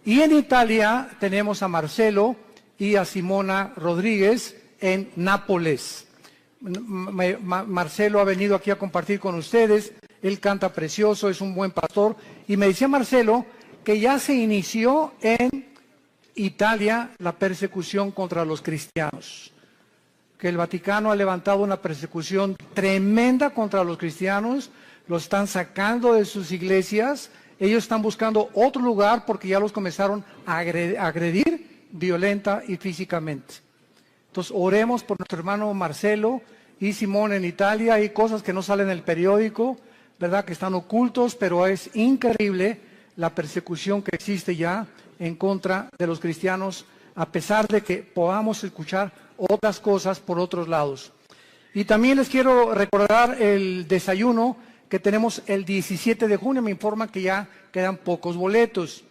Y en Italia tenemos a Marcelo y a Simona Rodríguez en Nápoles. Marcelo ha venido aquí a compartir con ustedes, él canta precioso, es un buen pastor, y me decía Marcelo que ya se inició en Italia la persecución contra los cristianos, que el Vaticano ha levantado una persecución tremenda contra los cristianos, los están sacando de sus iglesias, ellos están buscando otro lugar porque ya los comenzaron a agredir violenta y físicamente. Entonces oremos por nuestro hermano Marcelo y Simón en Italia. Hay cosas que no salen en el periódico, ¿verdad? Que están ocultos, pero es increíble la persecución que existe ya en contra de los cristianos, a pesar de que podamos escuchar otras cosas por otros lados. Y también les quiero recordar el desayuno que tenemos el 17 de junio. Me informan que ya quedan pocos boletos.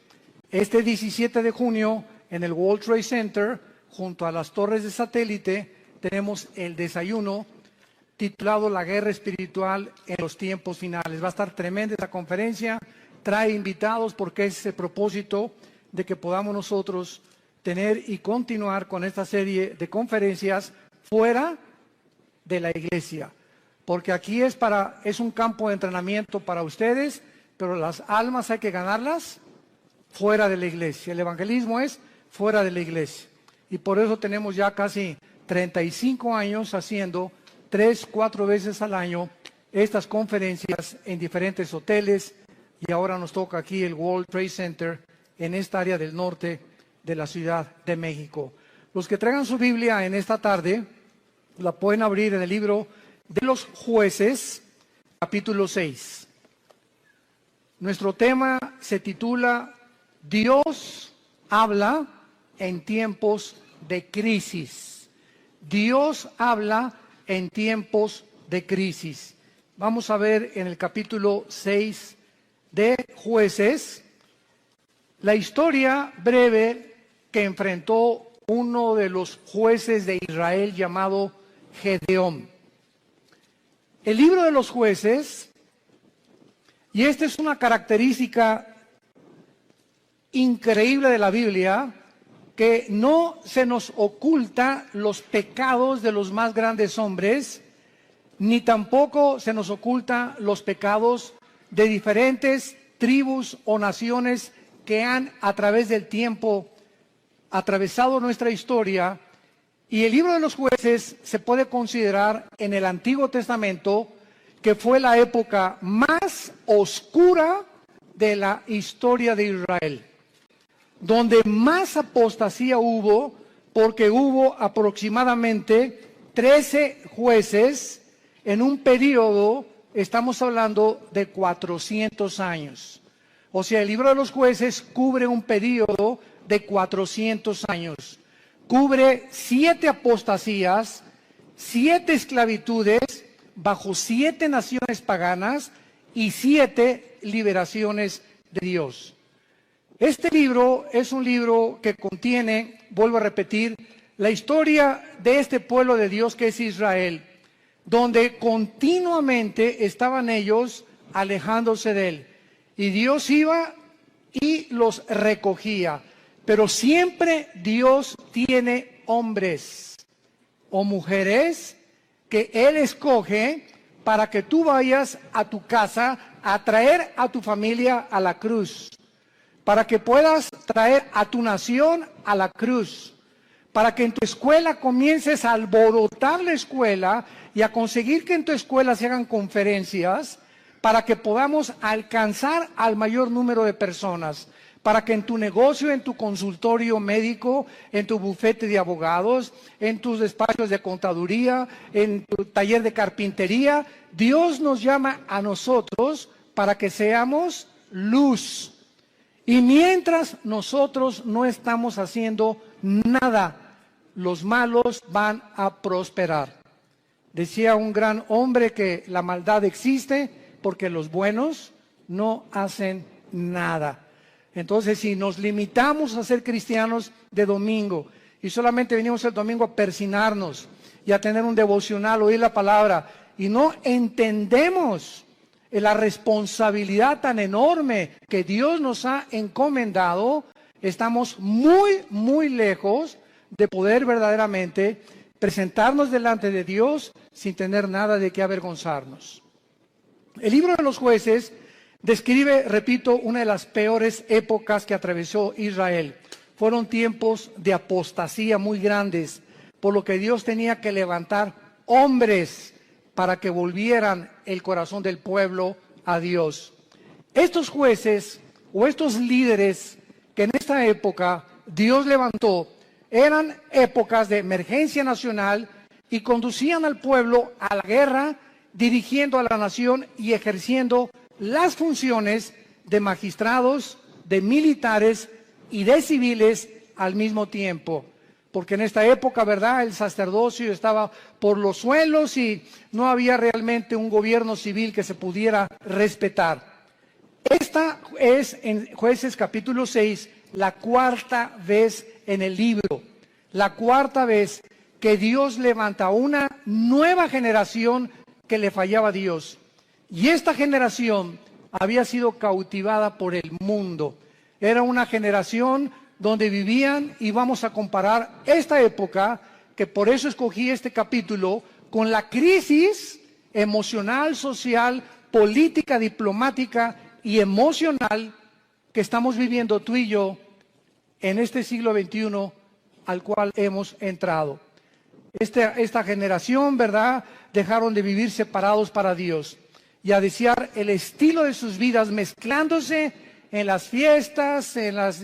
Este 17 de junio en el World Trade Center, junto a las torres de satélite, tenemos el desayuno titulado La Guerra Espiritual en los Tiempos Finales. Va a estar tremenda esta conferencia, trae invitados porque es el propósito de que podamos nosotros tener y continuar con esta serie de conferencias fuera de la iglesia. Porque aquí es un campo de entrenamiento para ustedes, pero las almas hay que ganarlas fuera de la iglesia. El evangelismo es fuera de la iglesia. Y por eso tenemos ya casi 35 años haciendo 3-4 veces al año estas conferencias en diferentes hoteles, y ahora nos toca aquí el World Trade Center en esta área del norte de la Ciudad de México. Los que traigan su Biblia en esta tarde la pueden abrir en el libro de los Jueces, capítulo 6. Nuestro tema se titula Dios habla en tiempos de crisis. Dios habla en tiempos de crisis. Vamos a ver en el capítulo 6 de Jueces la historia breve que enfrentó uno de los jueces de Israel llamado Gedeón. El libro de los Jueces, y esta es una característica increíble de la Biblia, que no se nos oculta los pecados de los más grandes hombres, ni tampoco se nos oculta los pecados de diferentes tribus o naciones que han a través del tiempo atravesado nuestra historia. Y el libro de los Jueces se puede considerar en el Antiguo Testamento que fue la época más oscura de la historia de Israel, donde más apostasía hubo, porque hubo aproximadamente 13 jueces en un periodo, estamos hablando de 400 años. O sea, el libro de los Jueces cubre un periodo de 400 años. Cubre 7 apostasías, 7 esclavitudes bajo 7 naciones paganas y 7 liberaciones de Dios. Este libro es un libro que contiene, vuelvo a repetir, la historia de este pueblo de Dios que es Israel, donde continuamente estaban ellos alejándose de él. Y Dios iba y los recogía. Pero siempre Dios tiene hombres o mujeres que Él escoge para que tú vayas a tu casa a traer a tu familia a la cruz, para que puedas traer a tu nación a la cruz, para que en tu escuela comiences a alborotar la escuela y a conseguir que en tu escuela se hagan conferencias, para que podamos alcanzar al mayor número de personas, para que en tu negocio, en tu consultorio médico, en tu bufete de abogados, en tus despachos de contaduría, en tu taller de carpintería, Dios nos llama a nosotros para que seamos luz. Y mientras nosotros no estamos haciendo nada, los malos van a prosperar. Decía un gran hombre que la maldad existe porque los buenos no hacen nada. Entonces, si nos limitamos a ser cristianos de domingo y solamente venimos el domingo a persinarnos y a tener un devocional, oír la palabra, y no entendemos la responsabilidad tan enorme que Dios nos ha encomendado, estamos muy, muy lejos de poder verdaderamente presentarnos delante de Dios sin tener nada de qué avergonzarnos. El libro de los Jueces describe, repito, una de las peores épocas que atravesó Israel. Fueron tiempos de apostasía muy grandes, por lo que Dios tenía que levantar hombres para que volvieran el corazón del pueblo a Dios. Estos jueces o estos líderes que en esta época Dios levantó, eran épocas de emergencia nacional y conducían al pueblo a la guerra, dirigiendo a la nación y ejerciendo las funciones de magistrados, de militares y de civiles al mismo tiempo. Porque en esta época, ¿verdad?, el sacerdocio estaba por los suelos y no había realmente un gobierno civil que se pudiera respetar. Esta es, en Jueces capítulo 6, la cuarta vez en el libro, la cuarta vez que Dios levanta una nueva generación que le fallaba a Dios. Y esta generación había sido cautivada por el mundo. Era una generación donde vivían, y vamos a comparar esta época, que por eso escogí este capítulo, con la crisis emocional, social, política, diplomática y emocional que estamos viviendo tú y yo en este siglo XXI al cual hemos entrado. Esta generación, ¿verdad?, dejaron de vivir separados para Dios y a desear el estilo de sus vidas mezclándose en las fiestas, en las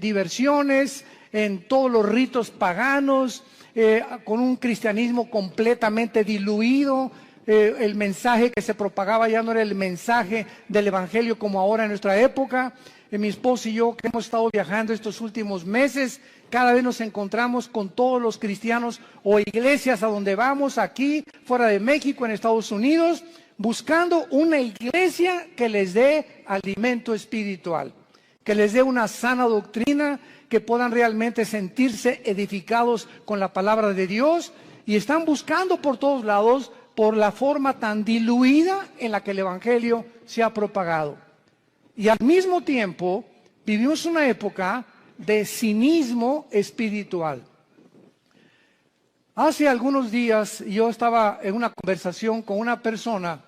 diversiones, en todos los ritos paganos, con un cristianismo completamente diluido. El mensaje que se propagaba ya no era el mensaje del evangelio como ahora en nuestra época. Mi esposo y yo, que hemos estado viajando estos últimos meses, cada vez nos encontramos con todos los cristianos o iglesias a donde vamos, aquí, fuera de México, en Estados Unidos, buscando una iglesia que les dé alimento espiritual, que les dé una sana doctrina, que puedan realmente sentirse edificados con la palabra de Dios, y están buscando por todos lados por la forma tan diluida en la que el evangelio se ha propagado. Y al mismo tiempo vivimos una época de cinismo espiritual. Hace algunos días yo estaba en una conversación con una persona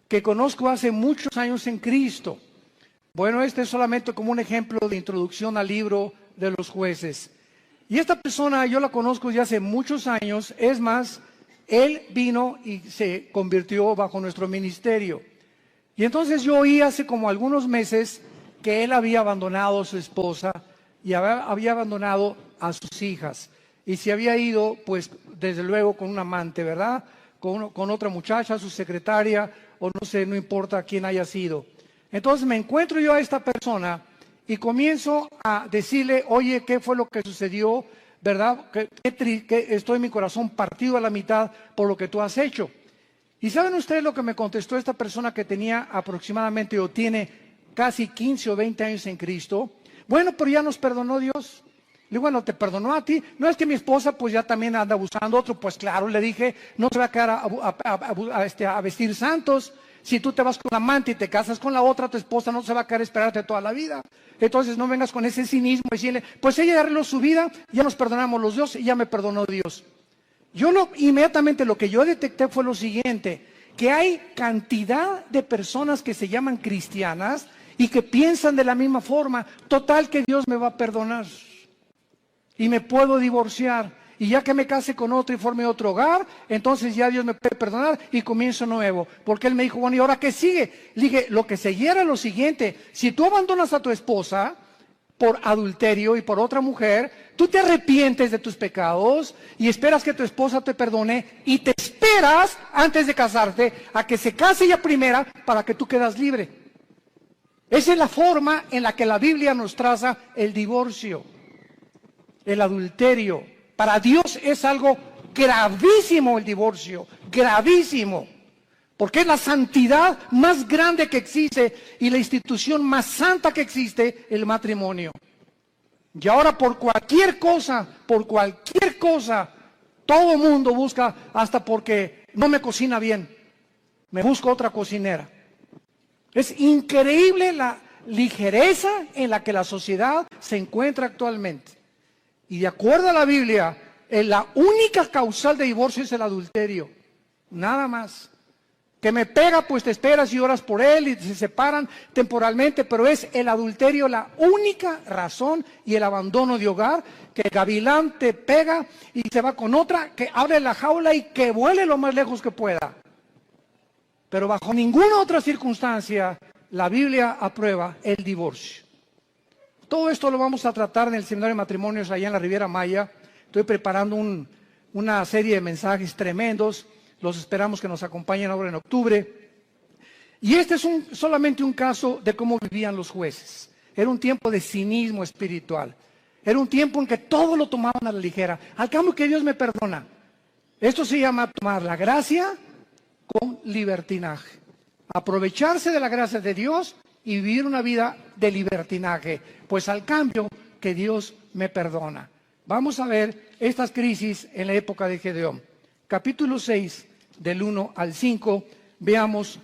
que conozco hace muchos años en Cristo. Bueno, este es solamente como un ejemplo de introducción al libro de los Jueces. Y esta persona yo la conozco ya hace muchos años. Es más, él vino y se convirtió bajo nuestro ministerio. Y entonces yo oí hace como algunos meses que él había abandonado a su esposa y había abandonado a sus hijas. Y se había ido, pues, desde luego con un amante, ¿verdad? Con otra muchacha, su secretaria, o no sé, no importa quién haya sido. Entonces me encuentro yo a esta persona y comienzo a decirle, oye, ¿qué fue lo que sucedió? ¿Verdad? Que estoy en mi corazón partido a la mitad por lo que tú has hecho. ¿Y saben ustedes lo que me contestó esta persona que tenía aproximadamente o tiene casi 15 o 20 años en Cristo? Bueno, pero ya nos perdonó Dios. Le digo, bueno, ¿te perdonó a ti? No, es que mi esposa pues ya también anda abusando otro. Pues claro, le dije, no se va a quedar a vestir santos. Si tú te vas con la amante y te casas con la otra, tu esposa no se va a quedar a esperarte toda la vida. Entonces no vengas con ese cinismo y decirle, pues ella arregló su vida, ya nos perdonamos los dos y ya me perdonó Dios. Inmediatamente lo que yo detecté fue lo siguiente, que hay cantidad de personas que se llaman cristianas y que piensan de la misma forma, total que Dios me va a perdonar y me puedo divorciar y ya que me case con otro y forme otro hogar, entonces ya Dios me puede perdonar y comienzo nuevo. Porque él me dijo, bueno, ¿y ahora qué sigue? Le dije, lo que seguía era lo siguiente, si tú abandonas a tu esposa por adulterio y por otra mujer, tú te arrepientes de tus pecados y esperas que tu esposa te perdone y te esperas antes de casarte a que se case ella primera para que tú quedas libre. Esa es la forma en la que la Biblia nos traza el divorcio, el adulterio. Para Dios es algo gravísimo el divorcio, gravísimo. Porque es la santidad más grande que existe y la institución más santa que existe, el matrimonio. Y ahora por cualquier cosa, todo el mundo busca, hasta porque no me cocina bien, me busco otra cocinera. Es increíble ligereza en la que la sociedad se encuentra actualmente. Y de acuerdo a la Biblia, la única causal de divorcio es el adulterio. Nada más. Que me pega, pues te esperas y oras por él y se separan temporalmente, pero es el adulterio la única razón, y el abandono de hogar, que el gavilán te pega y se va con otra, que abre la jaula y que vuele lo más lejos que pueda. Pero bajo ninguna otra circunstancia la Biblia aprueba el divorcio. Todo esto lo vamos a tratar en el seminario de matrimonios allá en la Riviera Maya. Estoy preparando una serie de mensajes tremendos. Los esperamos que nos acompañen ahora en octubre. Y este es solamente un caso de cómo vivían los jueces. Era un tiempo de cinismo espiritual. Era un tiempo en que todo lo tomaban a la ligera. Al cambio que Dios me perdona. Esto se llama tomar la gracia con libertinaje. Aprovecharse de la gracia de Dios y vivir una vida de libertinaje. Pues al cambio que Dios me perdona. Vamos a ver estas crisis en la época de Gedeón. Capítulo 6, del 1 al 5, veamos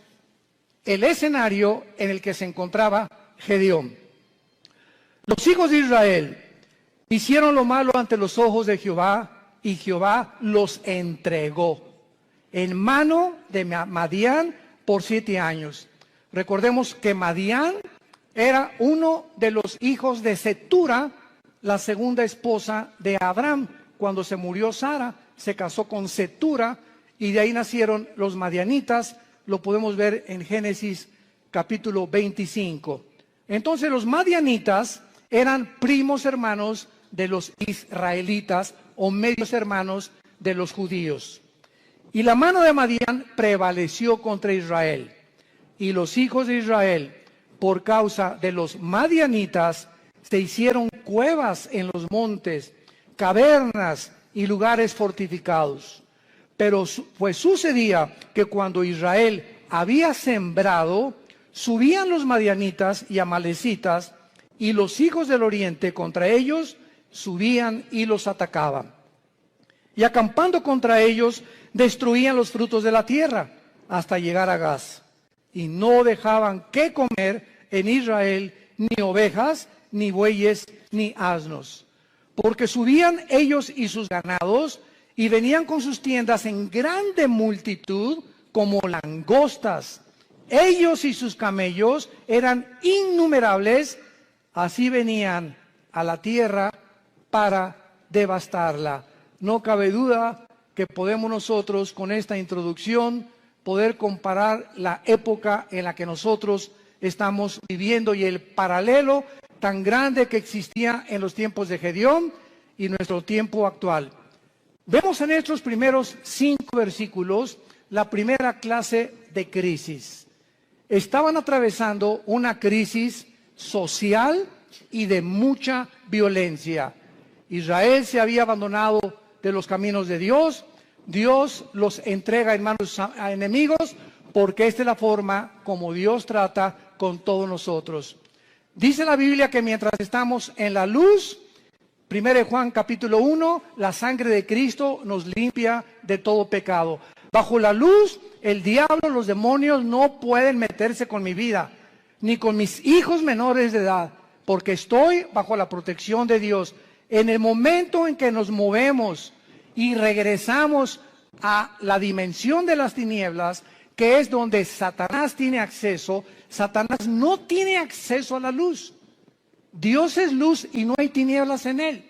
el escenario en el que se encontraba Gedeón. Los hijos de Israel hicieron lo malo ante los ojos de Jehová, y Jehová los entregó en mano de Madián por 7 años. Recordemos que Madián era uno de los hijos de Cetura, la segunda esposa de Abraham. Cuando se murió Sara, se casó con Cetura y de ahí nacieron los madianitas. Lo podemos ver en Génesis capítulo 25. Entonces los madianitas eran primos hermanos de los israelitas o medios hermanos de los judíos. Y la mano de Madián prevaleció contra Israel. Y los hijos de Israel, por causa de los madianitas, se hicieron cuevas en los montes, cavernas y lugares fortificados. Pero pues sucedía que cuando Israel había sembrado, subían los madianitas y amalecitas, y los hijos del oriente contra ellos subían y los atacaban. Y acampando contra ellos, destruían los frutos de la tierra hasta llegar a Gaz. Y no dejaban que comer en Israel ni ovejas, ni bueyes, ni asnos. Porque subían ellos y sus ganados, y venían con sus tiendas en grande multitud, como langostas. Ellos y sus camellos eran innumerables, así venían a la tierra para devastarla. No cabe duda que podemos nosotros, con esta introducción, poder comparar la época en la que nosotros estamos viviendo y el paralelo tan grande que existía en los tiempos de Gedeón y nuestro tiempo actual. Vemos en estos primeros 5 versículos la primera clase de crisis. Estaban atravesando una crisis social y de mucha violencia. Israel se había abandonado de los caminos de Dios. Dios los entrega en manos a enemigos, porque esta es la forma como Dios trata con todos nosotros. Dice la Biblia que mientras estamos en la luz, 1 Juan capítulo 1, la sangre de Cristo nos limpia de todo pecado. Bajo la luz, el diablo, los demonios no pueden meterse con mi vida, ni con mis hijos menores de edad, porque estoy bajo la protección de Dios. En el momento en que nos movemos y regresamos a la dimensión de las tinieblas, que es donde Satanás tiene acceso, Satanás no tiene acceso a la luz. Dios es luz y no hay tinieblas en él.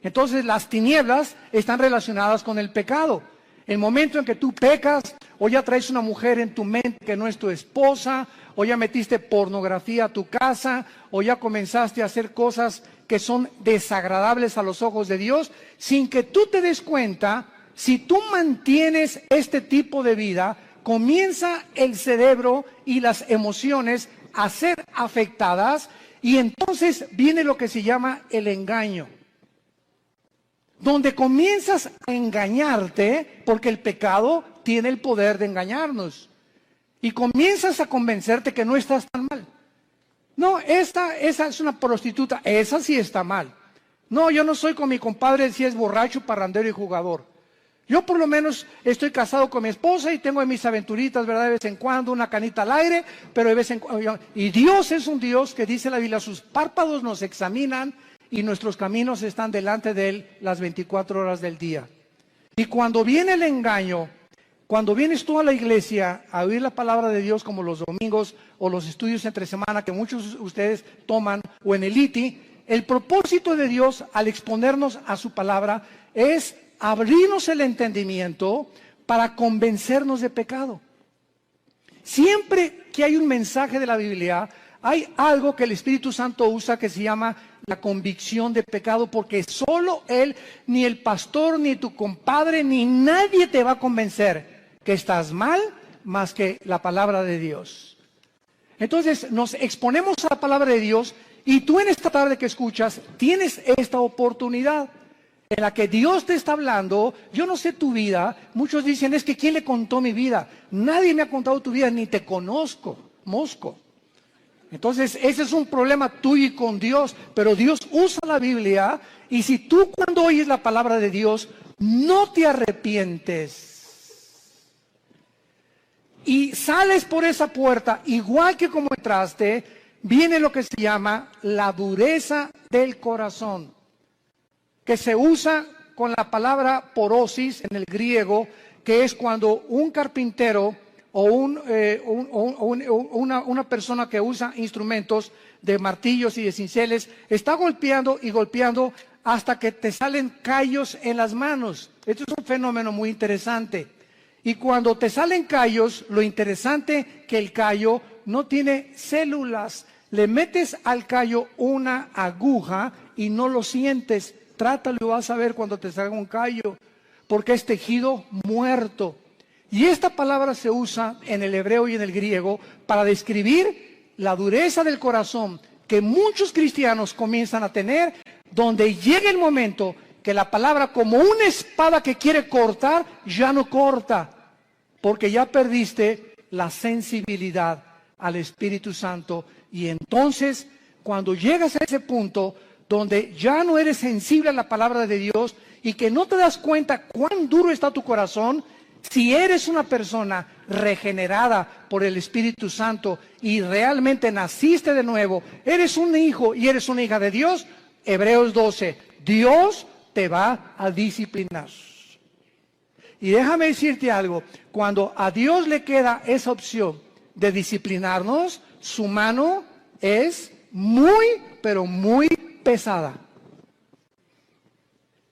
Entonces las tinieblas están relacionadas con el pecado. El momento en que tú pecas, o ya traes una mujer en tu mente que no es tu esposa, o ya metiste pornografía a tu casa, o ya comenzaste a hacer cosas que son desagradables a los ojos de Dios, sin que tú te des cuenta, si tú mantienes este tipo de vida, comienza el cerebro y las emociones a ser afectadas, y entonces viene lo que se llama el engaño, donde comienzas a engañarte, porque el pecado tiene el poder de engañarnos, y comienzas a convencerte que no estás tan mal. No, esa es una prostituta, esa sí está mal. No, yo no soy con mi compadre si es borracho, parrandero y jugador. Yo por lo menos estoy casado con mi esposa y tengo mis aventuritas, ¿verdad? De vez en cuando, una canita al aire, pero de vez en cuando. Y Dios es un Dios que dice la Biblia, sus párpados nos examinan y nuestros caminos están delante de Él las 24 horas del día. Y cuando viene el engaño, cuando vienes tú a la iglesia a oír la palabra de Dios como los domingos o los estudios entre semana que muchos de ustedes toman o en el ITI, el propósito de Dios al exponernos a su palabra es abrirnos el entendimiento para convencernos de pecado. Siempre que hay un mensaje de la Biblia, hay algo que el Espíritu Santo usa que se llama la convicción de pecado, porque solo Él, ni el pastor, ni tu compadre, ni nadie te va a convencer que estás mal más que la palabra de Dios. Entonces nos exponemos a la palabra de Dios y tú en esta tarde que escuchas tienes esta oportunidad en la que Dios te está hablando. Yo no sé tu vida. Muchos dicen, es que ¿quién le contó mi vida? Nadie me ha contado tu vida, ni te conozco, mosco. Entonces ese es un problema tuyo y con Dios, pero Dios usa la Biblia y si tú cuando oyes la palabra de Dios no te arrepientes y sales por esa puerta igual que como entraste, viene lo que se llama la dureza del corazón, que se usa con la palabra porosis en el griego, que es cuando un carpintero o una persona que usa instrumentos de martillos y de cinceles está golpeando y golpeando hasta que te salen callos en las manos. Esto es un fenómeno muy interesante. Y cuando te salen callos, lo interesante que el callo no tiene células. Le metes al callo una aguja y no lo sientes. Trátalo y vas a ver cuando te salga un callo, porque es tejido muerto. Y esta palabra se usa en el hebreo y en el griego para describir la dureza del corazón que muchos cristianos comienzan a tener, donde llega el momento que la palabra, como una espada que quiere cortar, ya no corta, porque ya perdiste la sensibilidad al Espíritu Santo. Y entonces, cuando llegas a ese punto donde ya no eres sensible a la palabra de Dios y que no te das cuenta cuán duro está tu corazón, si eres una persona regenerada por el Espíritu Santo y realmente naciste de nuevo, eres un hijo y eres una hija de Dios, Hebreos 12, Dios te va a disciplinar. Y déjame decirte algo, cuando a Dios le queda esa opción de disciplinarnos, su mano es muy, pero muy pesada.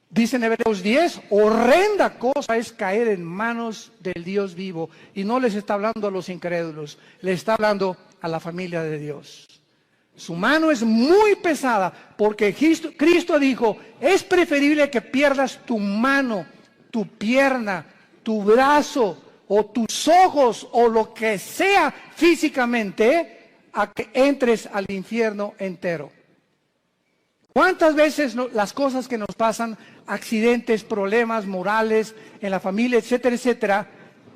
Dice en Hebreos 10, horrenda cosa es caer en manos del Dios vivo. Y no les está hablando a los incrédulos, les está hablando a la familia de Dios. Su mano es muy pesada porque Cristo dijo, es preferible que pierdas tu mano, tu pierna, tu brazo o tus ojos o lo que sea físicamente a que entres al infierno entero. ¿Cuántas veces las cosas que nos pasan, accidentes, problemas morales en la familia, etcétera, etcétera,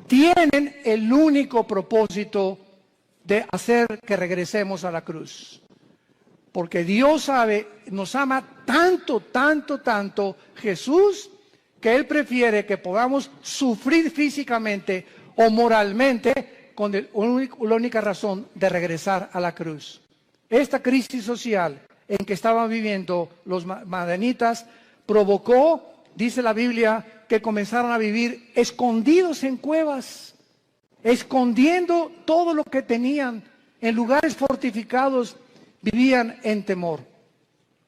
tienen el único propósito de hacer que regresemos a la cruz? Porque Dios sabe, nos ama tanto, tanto, tanto Jesús, que Él prefiere que podamos sufrir físicamente o moralmente con la única razón de regresar a la cruz. Esta crisis social en que estaban viviendo los madianitas provocó, dice la Biblia, que comenzaron a vivir escondidos en cuevas, escondiendo todo lo que tenían, en lugares fortificados, vivían en temor.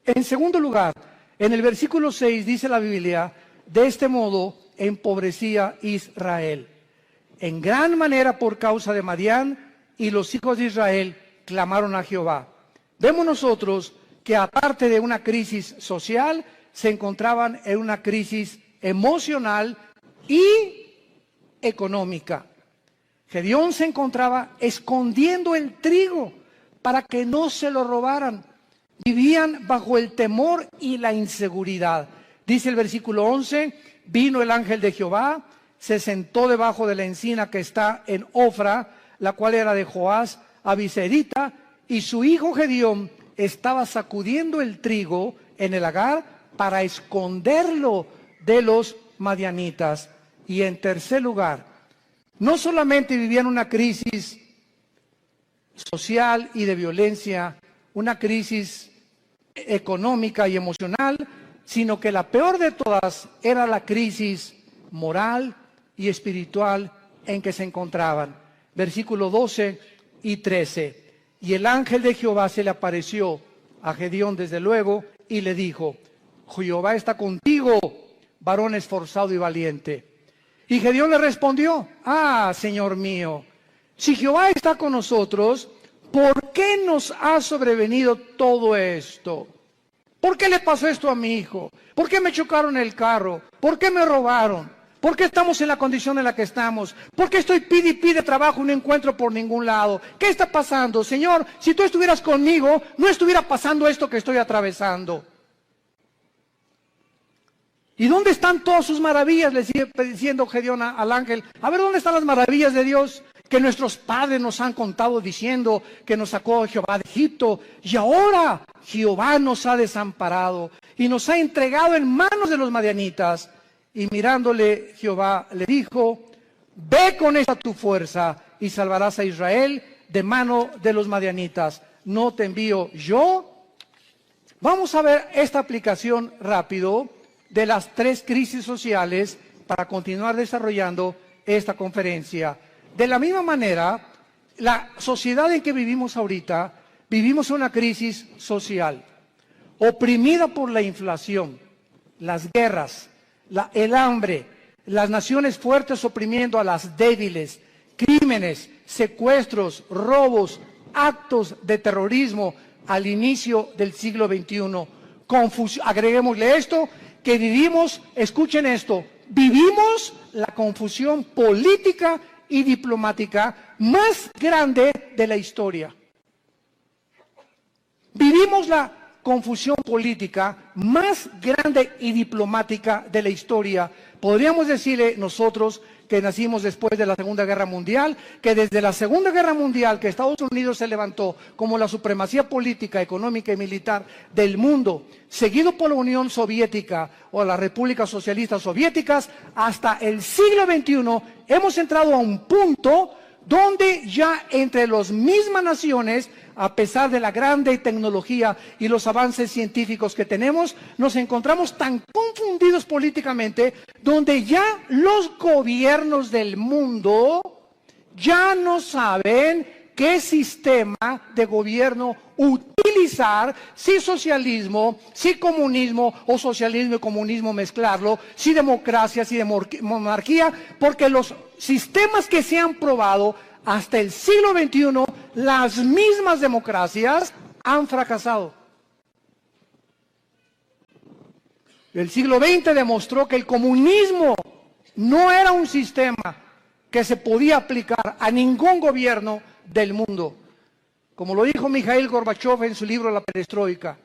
En segundo lugar, en el versículo 6 dice la Biblia, de este modo empobrecía Israel en gran manera por causa de Madián, y los hijos de Israel clamaron a Jehová. Vemos nosotros que aparte de una crisis social, se encontraban en una crisis emocional y económica. Gedeón se encontraba escondiendo el trigo para que no se lo robaran. Vivían bajo el temor y la inseguridad. Dice el versículo 11, vino el ángel de Jehová, se sentó debajo de la encina que está en Ofra, la cual era de Joás, abiserita, y su hijo Gedeón estaba sacudiendo el trigo en el lagar para esconderlo de los madianitas. Y en tercer lugar, no solamente vivían una crisis social y de violencia, una crisis económica y emocional, sino que la peor de todas era la crisis moral y espiritual en que se encontraban. Versículos 12 y 13. Y el ángel de Jehová se le apareció a Gedeón desde luego y le dijo: Jehová está contigo, varón esforzado y valiente. Y Gedeón le respondió: ah, Señor mío, si Jehová está con nosotros, ¿por qué nos ha sobrevenido todo esto? ¿Por qué le pasó esto a mi hijo? ¿Por qué me chocaron el carro? ¿Por qué me robaron? ¿Por qué estamos en la condición en la que estamos? ¿Por qué estoy pide y pide trabajo y no encuentro por ningún lado? ¿Qué está pasando? Señor, si tú estuvieras conmigo, no estuviera pasando esto que estoy atravesando. ¿Y dónde están todas sus maravillas? Le sigue diciendo Gedeón al ángel. A ver, ¿dónde están las maravillas de Dios que nuestros padres nos han contado diciendo que nos sacó Jehová de Egipto? Y ahora Jehová nos ha desamparado y nos ha entregado en manos de los madianitas. Y mirándole Jehová le dijo: ve con esta tu fuerza y salvarás a Israel de mano de los madianitas. ¿No te envío yo? Vamos a ver esta aplicación rápido de las tres crisis sociales para continuar desarrollando esta conferencia. De la misma manera, la sociedad en que vivimos ahorita, vivimos una crisis social, oprimida por la inflación, las guerras, el hambre, las naciones fuertes oprimiendo a las débiles, crímenes, secuestros, robos, actos de terrorismo al inicio del siglo XXI. Agreguémosle esto, que vivimos, escuchen esto, vivimos la confusión política y diplomática más grande de la historia. Vivimos la confusión política más grande y diplomática de la historia. Podríamos decirle nosotros que nacimos después de la Segunda Guerra Mundial, que desde la Segunda Guerra Mundial, que Estados Unidos se levantó como la supremacía política, económica y militar del mundo, seguido por la Unión Soviética o las repúblicas socialistas soviéticas, hasta el siglo XXI hemos entrado a un punto donde ya entre las mismas naciones, a pesar de la grande tecnología y los avances científicos que tenemos, nos encontramos tan confundidos políticamente, donde ya los gobiernos del mundo ya no saben qué sistema de gobierno utilizar, si socialismo, si comunismo o socialismo y comunismo mezclarlo, si democracia, si monarquía, porque los sistemas que se han probado hasta el siglo XXI, las mismas democracias han fracasado. El siglo XX demostró que el comunismo no era un sistema que se podía aplicar a ningún gobierno del mundo. Como lo dijo Mikhail Gorbachev en su libro La Perestroika.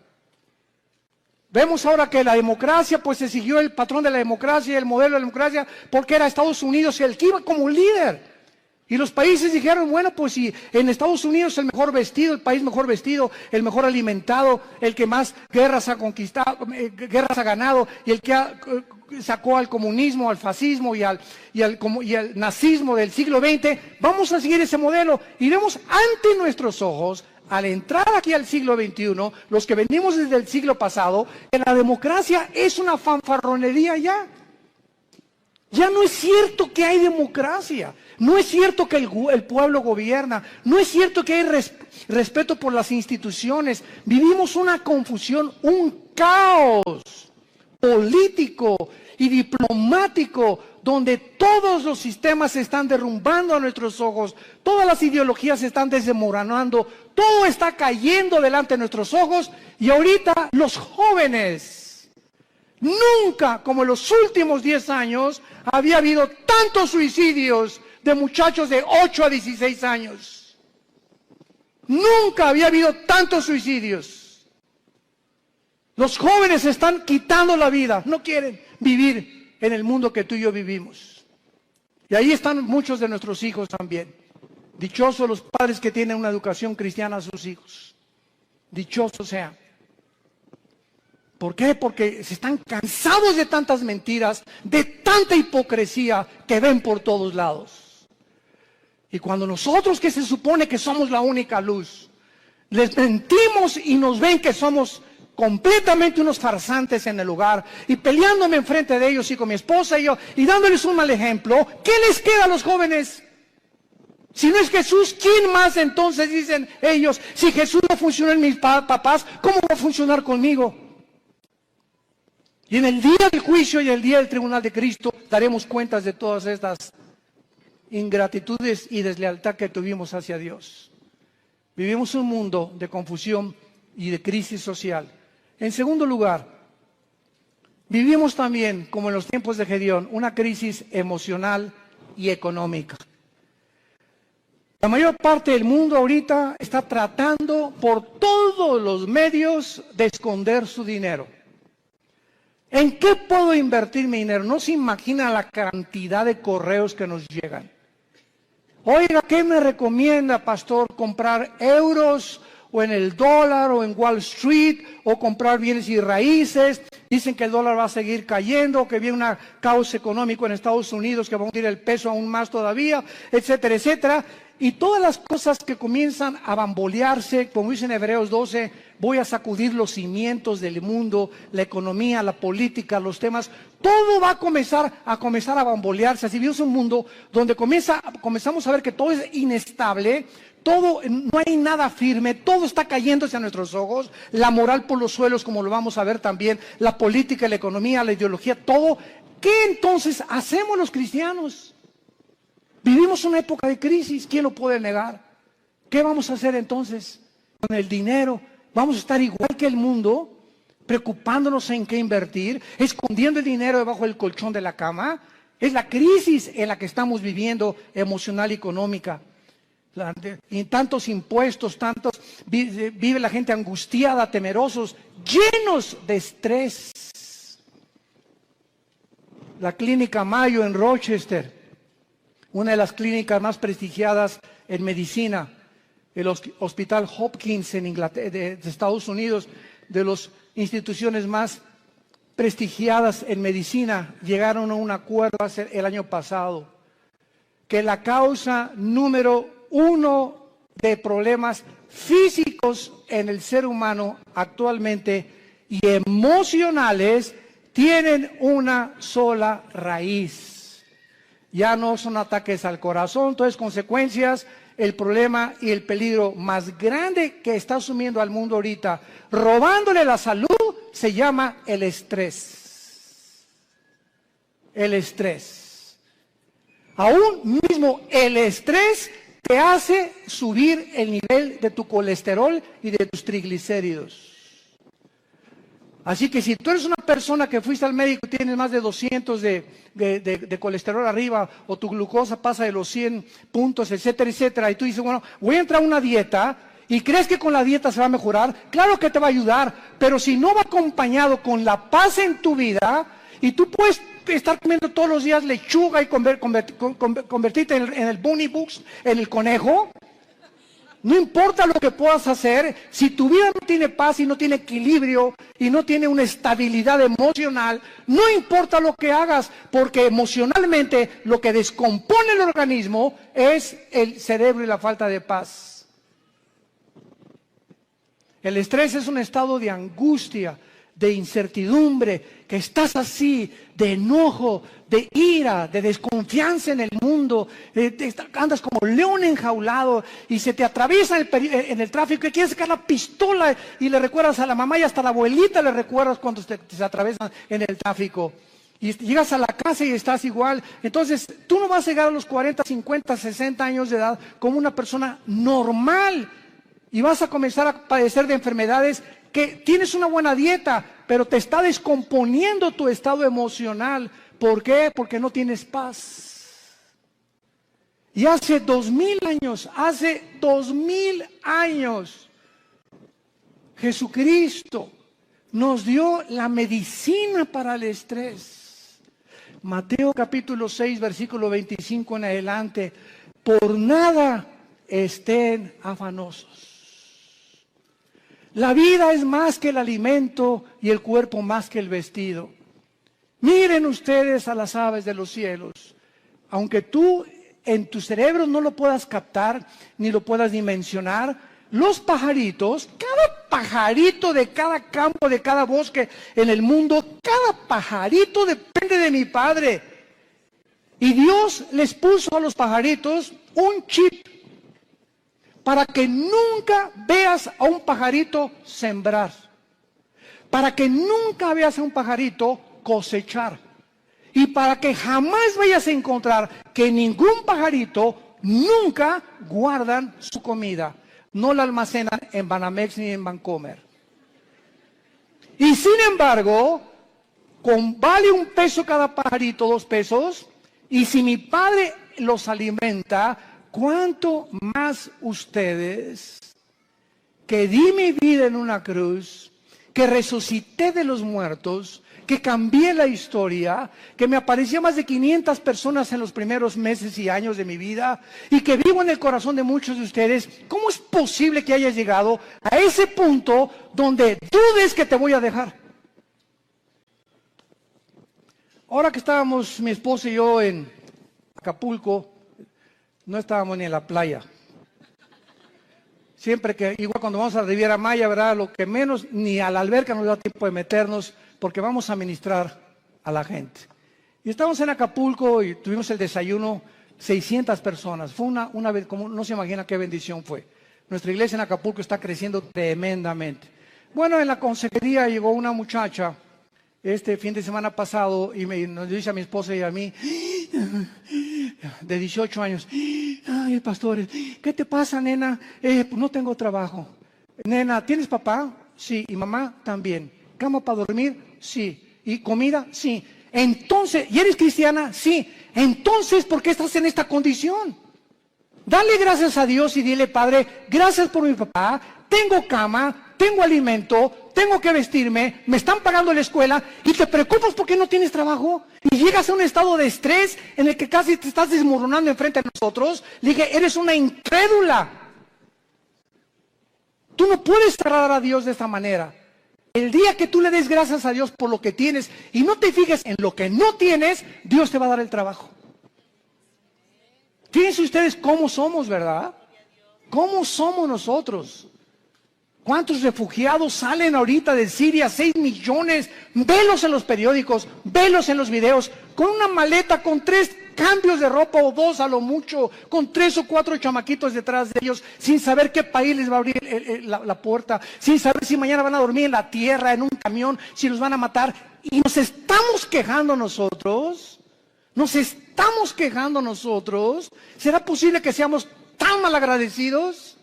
Vemos ahora que la democracia, pues se siguió el patrón de la democracia, el modelo de la democracia, porque era Estados Unidos el que iba como líder. Y los países dijeron, bueno, pues si en Estados Unidos el mejor vestido, el país mejor vestido, el mejor alimentado, el que más guerras ha conquistado, guerras ha ganado, y el que sacó al comunismo, al fascismo y al nazismo del siglo XX, vamos a seguir ese modelo. Y vemos ante nuestros ojos, al entrar aquí al siglo XXI, los que venimos desde el siglo pasado, que la democracia es una fanfarronería ya. Ya no es cierto que hay democracia, no es cierto que el pueblo gobierna, no es cierto que hay respeto por las instituciones. Vivimos una confusión, un caos político y diplomático, donde todos los sistemas se están derrumbando a nuestros ojos, todas las ideologías se están desmoronando, todo está cayendo delante de nuestros ojos, y ahorita los jóvenes, nunca, como en los últimos 10 años, había habido tantos suicidios de muchachos de 8 a 16 años. Nunca había habido tantos suicidios. Los jóvenes están quitando la vida, no quieren vivir en el mundo que tú y yo vivimos. Y ahí están muchos de nuestros hijos también. Dichosos los padres que tienen una educación cristiana a sus hijos. Dichosos sean. ¿Por qué? Porque se están cansados de tantas mentiras, de tanta hipocresía que ven por todos lados. Y cuando nosotros, que se supone que somos la única luz, les mentimos y nos ven que somos completamente unos farsantes en el lugar, y peleándome enfrente de ellos y con mi esposa y yo, y dándoles un mal ejemplo, ¿qué les queda a los jóvenes? Si no es Jesús, ¿quién más entonces dicen ellos? Si Jesús no funcionó en mis papás, ¿cómo va a funcionar conmigo? Y en el día del juicio y el día del tribunal de Cristo daremos cuentas de todas estas ingratitudes y deslealtad que tuvimos hacia Dios. Vivimos un mundo de confusión y de crisis social. En segundo lugar, vivimos también, como en los tiempos de Gedeón, una crisis emocional y económica. La mayor parte del mundo ahorita está tratando por todos los medios de esconder su dinero. ¿En qué puedo invertir mi dinero? No se imagina la cantidad de correos que nos llegan. Oiga, ¿qué me recomienda, pastor? ¿Comprar euros o en el dólar o en Wall Street o comprar bienes y raíces? Dicen que el dólar va a seguir cayendo, que viene un caos económico en Estados Unidos que va a hundir el peso aún más todavía, etcétera, etcétera. Y todas las cosas que comienzan a bambolearse, como dice en Hebreos 12, voy a sacudir los cimientos del mundo, la economía, la política, los temas, todo va a comenzar a bambolearse. Así vivimos un mundo donde comenzamos a ver que todo es inestable, todo, no hay nada firme, todo está cayéndose a nuestros ojos, la moral por los suelos, como lo vamos a ver también, la política, la economía, la ideología, todo. ¿Qué entonces hacemos los cristianos? Vivimos una época de crisis, ¿quién lo puede negar? ¿Qué vamos a hacer entonces con el dinero? ¿Vamos a estar igual que el mundo, preocupándonos en qué invertir, escondiendo el dinero debajo del colchón de la cama? Es la crisis en la que estamos viviendo, emocional y económica. Y tantos impuestos, vive la gente angustiada, temerosos, llenos de estrés. La clínica Mayo en Rochester, una de las clínicas más prestigiadas en medicina, el Hospital Hopkins en Inglaterra, de Estados Unidos, de las instituciones más prestigiadas en medicina, llegaron a un acuerdo el año pasado, que la causa número 1 de problemas físicos en el ser humano actualmente y emocionales tienen una sola raíz. Ya no son ataques al corazón, entonces consecuencias, el problema y el peligro más grande que está asumiendo al mundo ahorita, robándole la salud, se llama el estrés. El estrés. Aún mismo el estrés te hace subir el nivel de tu colesterol y de tus triglicéridos. Así que si tú eres una persona que fuiste al médico y tienes más de 200 de colesterol arriba, o tu glucosa pasa de los 100 puntos, etcétera, etcétera, y tú dices, bueno, voy a entrar a una dieta, y crees que con la dieta se va a mejorar, claro que te va a ayudar, pero si no va acompañado con la paz en tu vida, y tú puedes estar comiendo todos los días lechuga y convertirte en el bunny bugs, en el conejo, no importa lo que puedas hacer, si tu vida no tiene paz y no tiene equilibrio y no tiene una estabilidad emocional, no importa lo que hagas, porque emocionalmente lo que descompone el organismo es el cerebro y la falta de paz. El estrés es un estado de angustia, de incertidumbre, que estás así, de enojo, de ira, de desconfianza en el mundo, andas como león enjaulado y se te atraviesa en el tráfico y quieres sacar la pistola y le recuerdas a la mamá y hasta a la abuelita le recuerdas cuando se atraviesan en el tráfico. Y llegas a la casa y estás igual. Entonces, tú no vas a llegar a los 40, 50, 60 años de edad como una persona normal y vas a comenzar a padecer de enfermedades que tienes una buena dieta, pero te está descomponiendo tu estado emocional. ¿Por qué? Porque no tienes paz. Y hace 2000 años, Jesucristo nos dio la medicina para el estrés. Mateo capítulo 6, versículo 25 en adelante. Por nada estén afanosos. La vida es más que el alimento y el cuerpo más que el vestido. Miren ustedes a las aves de los cielos. Aunque tú en tu cerebro no lo puedas captar, ni lo puedas dimensionar, los pajaritos, cada pajarito de cada campo, de cada bosque en el mundo, cada pajarito depende de mi Padre. Y Dios les puso a los pajaritos un chip para que nunca veas a un pajarito sembrar, para que nunca veas a un pajarito cosechar, y para que jamás vayas a encontrar que ningún pajarito nunca guardan su comida, no la almacenan en Banamex ni en Bancomer. Y sin embargo, vale $1 cada pajarito, $2, y si mi Padre los alimenta, ¿cuánto más ustedes, que di mi vida en una cruz, que resucité de los muertos, que cambié la historia, que me aparecía más de 500 personas en los primeros meses y años de mi vida, y que vivo en el corazón de muchos de ustedes? ¿Cómo es posible que hayas llegado a ese punto donde dudes que te voy a dejar? Ahora que estábamos mi esposa y yo en Acapulco, no estábamos ni en la playa. Siempre que, igual cuando vamos a la Riviera Maya, ¿verdad? Lo que menos, ni a la alberca nos da tiempo de meternos, porque vamos a ministrar a la gente. Y estábamos en Acapulco y tuvimos el desayuno, 600 personas. Fue una vez, como no se imagina qué bendición fue. Nuestra iglesia en Acapulco está creciendo tremendamente. Bueno, en la consejería llegó una muchacha este fin de semana pasado y nos dice a mi esposa y a mí, de 18 años, ay, pastores, ¿qué te pasa, nena? Pues no tengo trabajo. Nena, ¿tienes papá? Sí. ¿Y mamá? También. ¿Cama para dormir? Sí. ¿Y comida? Sí. Entonces, ¿y eres cristiana? Sí. Entonces, ¿por qué estás en esta condición? Dale gracias a Dios y dile, Padre, gracias por mi papá, tengo cama, tengo alimento, tengo que vestirme, me están pagando la escuela, y te preocupas porque no tienes trabajo, y llegas a un estado de estrés en el que casi te estás desmoronando enfrente de nosotros. Le dije, eres una incrédula. Tú no puedes agradar a Dios de esta manera. El día que tú le des gracias a Dios por lo que tienes y no te fijes en lo que no tienes, Dios te va a dar el trabajo. Fíjense ustedes cómo somos, ¿verdad? ¿Cómo somos nosotros? ¿Cuántos refugiados salen ahorita de Siria? 6 millones. Velos en los periódicos, velos en los videos, con una maleta, con 3 cambios de ropa o 2 a lo mucho, con 3 o 4 chamaquitos detrás de ellos, sin saber qué país les va a abrir la puerta, sin saber si mañana van a dormir en la tierra, en un camión, si los van a matar. Y nos estamos quejando nosotros. Nos estamos quejando nosotros. ¿Será posible que seamos tan malagradecidos?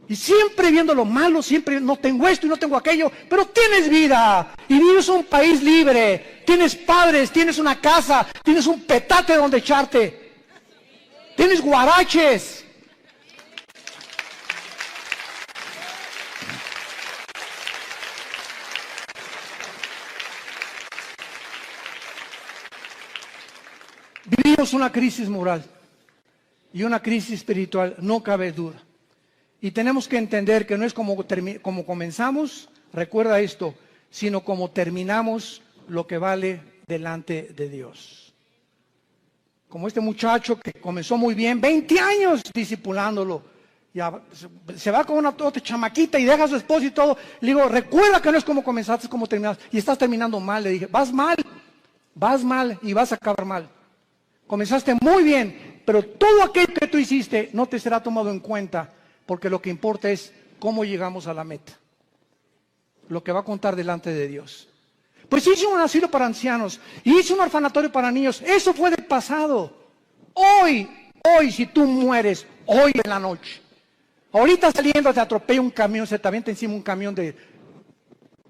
Y siempre viendo lo malo, siempre no tengo esto y no tengo aquello, pero tienes vida y vives en un país libre, tienes padres, tienes una casa, tienes un petate donde echarte, tienes guaraches. Vivimos una crisis moral y una crisis espiritual, no cabe duda. Y tenemos que entender que no es como comenzamos, recuerda esto, sino como terminamos lo que vale delante de Dios. Como este muchacho que comenzó muy bien, 20 años discipulándolo, ya se va con una otra chamaquita y deja a su esposo y todo. Le digo, recuerda que no es como comenzaste, es como terminaste. Y estás terminando mal, le dije, vas mal y vas a acabar mal. Comenzaste muy bien, pero todo aquello que tú hiciste no te será tomado en cuenta, porque lo que importa es cómo llegamos a la meta. Lo que va a contar delante de Dios. Pues hice un asilo para ancianos, y hice un orfanatorio para niños. Eso fue del pasado. Hoy, si tú mueres, hoy en la noche, ahorita saliendo te atropella un camión, se te avienta encima un camión de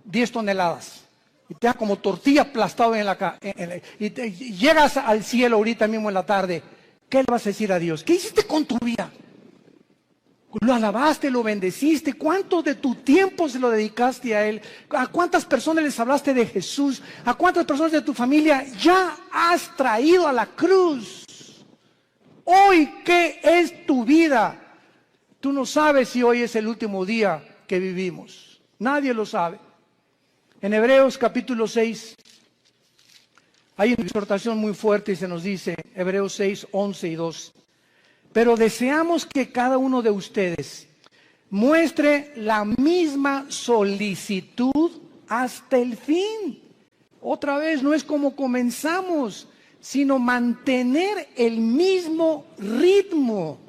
10 toneladas. Y te da como tortilla aplastado y llegas al cielo ahorita mismo en la tarde. ¿Qué le vas a decir a Dios? ¿Qué hiciste con tu vida? Lo alabaste, lo bendeciste. ¿Cuánto de tu tiempo se lo dedicaste a Él? ¿A cuántas personas les hablaste de Jesús? ¿A cuántas personas de tu familia ya has traído a la cruz? Hoy, ¿qué es tu vida? Tú no sabes si hoy es el último día que vivimos. Nadie lo sabe. En Hebreos capítulo 6 hay una exhortación muy fuerte y se nos dice, Hebreos 6, 11 y 2. Pero deseamos que cada uno de ustedes muestre la misma solicitud hasta el fin. Otra vez, no es como comenzamos, sino mantener el mismo ritmo.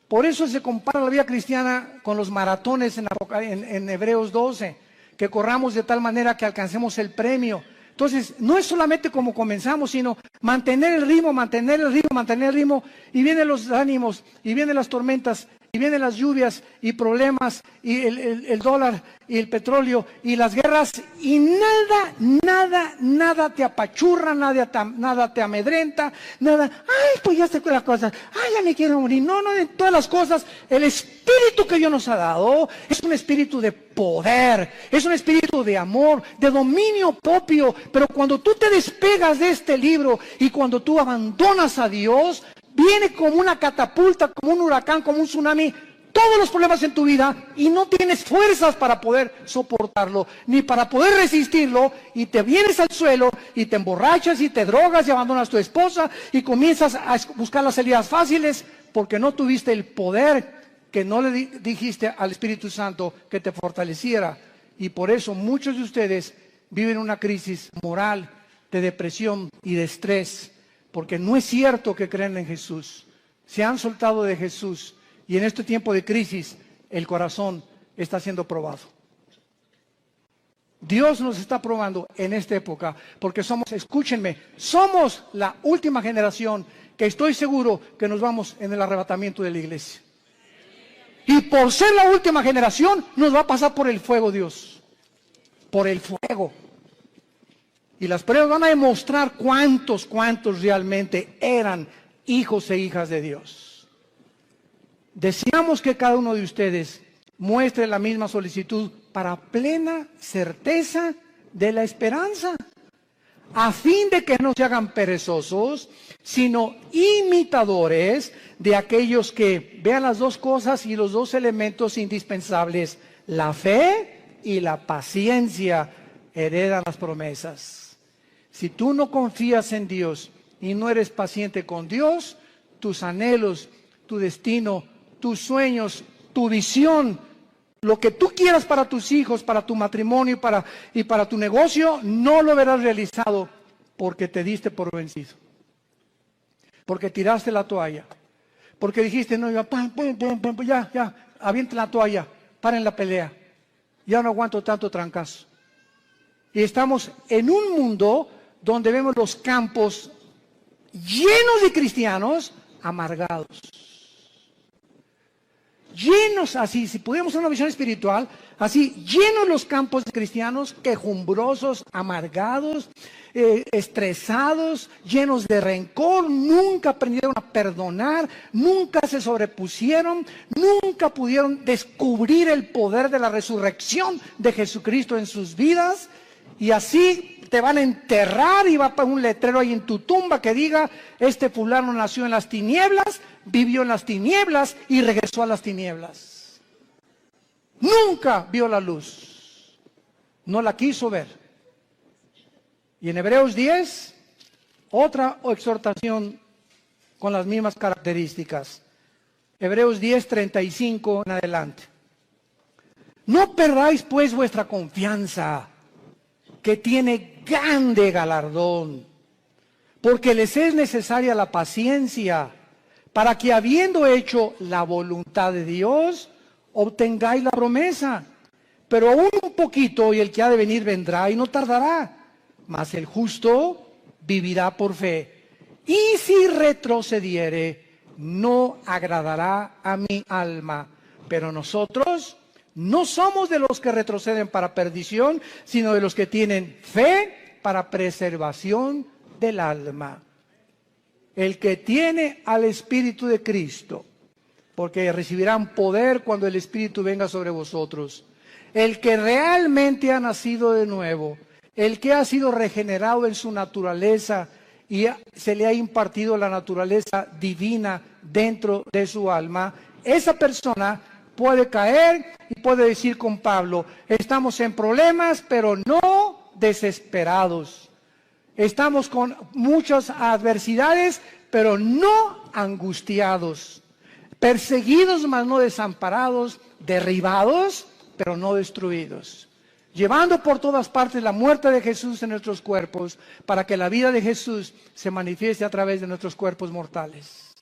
Por eso se compara la vida cristiana con los maratones en Hebreos 12, que corramos de tal manera que alcancemos el premio. Entonces, no es solamente como comenzamos, sino mantener el ritmo, mantener el ritmo, mantener el ritmo, y vienen los ánimos, y vienen las tormentas, y vienen las lluvias, y problemas, y el dólar, y el petróleo, y las guerras, y nada te apachurra, nada te amedrenta, pues ya sé las cosas, ya me quiero morir. No, de todas las cosas, el espíritu que Dios nos ha dado es un espíritu de poder, es un espíritu de amor, de dominio propio. Pero cuando tú te despegas de este libro y cuando tú abandonas a Dios, viene como una catapulta, como un huracán, como un tsunami, todos los problemas en tu vida, y no tienes fuerzas para poder soportarlo, ni para poder resistirlo, y te vienes al suelo, y te emborrachas, y te drogas, y abandonas a tu esposa, y comienzas a buscar las salidas fáciles, porque no tuviste el poder que no le dijiste al Espíritu Santo que te fortaleciera. Y por eso muchos de ustedes viven una crisis moral, de depresión y de estrés, porque no es cierto que creen en Jesús. Se han soltado de Jesús, y en este tiempo de crisis el corazón está siendo probado. Dios nos está probando en esta época, porque escúchenme, somos la última generación que estoy seguro que nos vamos en el arrebatamiento de la iglesia. Y por ser la última generación, nos va a pasar por el fuego Dios. Por el fuego. Y las pruebas van a demostrar cuántos realmente eran hijos e hijas de Dios. Deseamos que cada uno de ustedes muestre la misma solicitud para plena certeza de la esperanza, a fin de que no se hagan perezosos, sino imitadores de aquellos que vean las dos cosas y los dos elementos indispensables, la fe y la paciencia, heredan las promesas. Si tú no confías en Dios y no eres paciente con Dios, tus anhelos, tu destino, tus sueños, tu visión, lo que tú quieras para tus hijos, para tu matrimonio y para tu negocio, no lo verás realizado porque te diste por vencido. Porque tiraste la toalla. Porque dijiste, no, ya, avienten la toalla, paren la pelea. Ya no aguanto tanto trancazo. Y estamos en un mundo donde vemos los campos llenos de cristianos amargados. Llenos así, si pudiéramos hacer una visión espiritual, así, llenos los campos de cristianos quejumbrosos, amargados, estresados, llenos de rencor, nunca aprendieron a perdonar, nunca se sobrepusieron, nunca pudieron descubrir el poder de la resurrección de Jesucristo en sus vidas, y así te van a enterrar y va a poner un letrero ahí en tu tumba que diga, este fulano nació en las tinieblas, vivió en las tinieblas y regresó a las tinieblas. Nunca vio la luz, no la quiso ver. Y en Hebreos 10, otra exhortación con las mismas características. Hebreos 10, 35 en adelante. No perdáis pues vuestra confianza, que tiene grande galardón, porque les es necesaria la paciencia, para que habiendo hecho la voluntad de Dios, obtengáis la promesa. Pero aún un poquito, y el que ha de venir vendrá y no tardará, mas el justo vivirá por fe. Y si retrocediere, no agradará a mi alma. Pero nosotros no somos de los que retroceden para perdición, sino de los que tienen fe para preservación del alma. El que tiene al Espíritu de Cristo, porque recibirán poder cuando el Espíritu venga sobre vosotros. El que realmente ha nacido de nuevo, el que ha sido regenerado en su naturaleza y se le ha impartido la naturaleza divina dentro de su alma, esa persona puede caer y puede decir con Pablo, estamos en problemas, pero no desesperados. Estamos con muchas adversidades, pero no angustiados. Perseguidos, mas no desamparados. Derribados, pero no destruidos. Llevando por todas partes la muerte de Jesús en nuestros cuerpos, para que la vida de Jesús se manifieste a través de nuestros cuerpos mortales.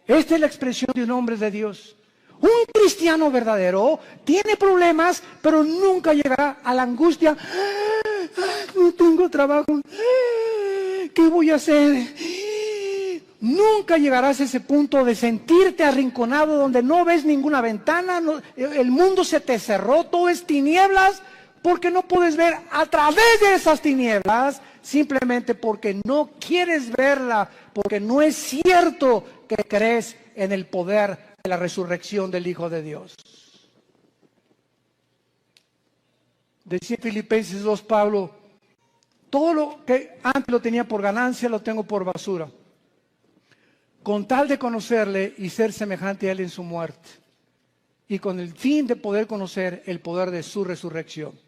Esta es la expresión de un hombre de Dios. Un cristiano verdadero tiene problemas, pero nunca llegará a la angustia. No tengo trabajo. ¿Qué voy a hacer? Nunca llegarás a ese punto de sentirte arrinconado donde no ves ninguna ventana, el mundo se te cerró, todo es tinieblas, porque no puedes ver a través de esas tinieblas, simplemente porque no quieres verla, porque no es cierto que crees en el poder de la resurrección del Hijo de Dios. Decía Filipenses 2 Pablo, todo lo que antes lo tenía por ganancia lo tengo por basura, con tal de conocerle y ser semejante a él en su muerte, y con el fin de poder conocer el poder de su resurrección.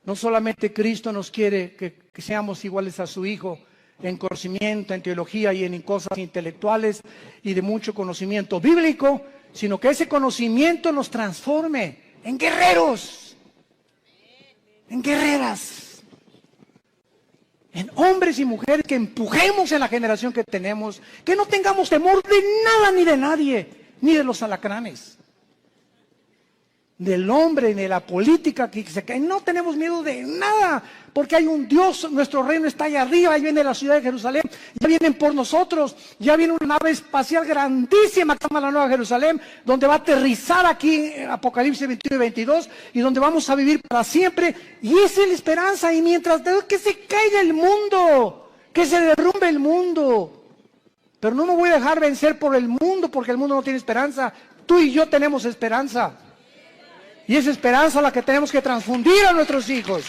No solamente Cristo nos quiere que seamos iguales a su Hijo en conocimiento, en teología y en cosas intelectuales y de mucho conocimiento bíblico, sino que ese conocimiento nos transforme en guerreros, en guerreras, en hombres y mujeres que empujemos en la generación que tenemos, que no tengamos temor de nada ni de nadie, ni de los alacranes, del hombre, ni de la política que se cae. No tenemos miedo de nada, porque hay un Dios, nuestro reino está allá arriba, ahí viene la ciudad de Jerusalén, ya vienen por nosotros, ya viene una nave espacial grandísima que se llama la Nueva Jerusalén, donde va a aterrizar aquí Apocalipsis 21 y 22, y donde vamos a vivir para siempre, y esa es la esperanza. Y mientras que se caiga el mundo, que se derrumbe el mundo, pero no me voy a dejar vencer por el mundo, porque el mundo no tiene esperanza. Tú y yo tenemos esperanza, y esa esperanza es la que tenemos que transfundir a nuestros hijos.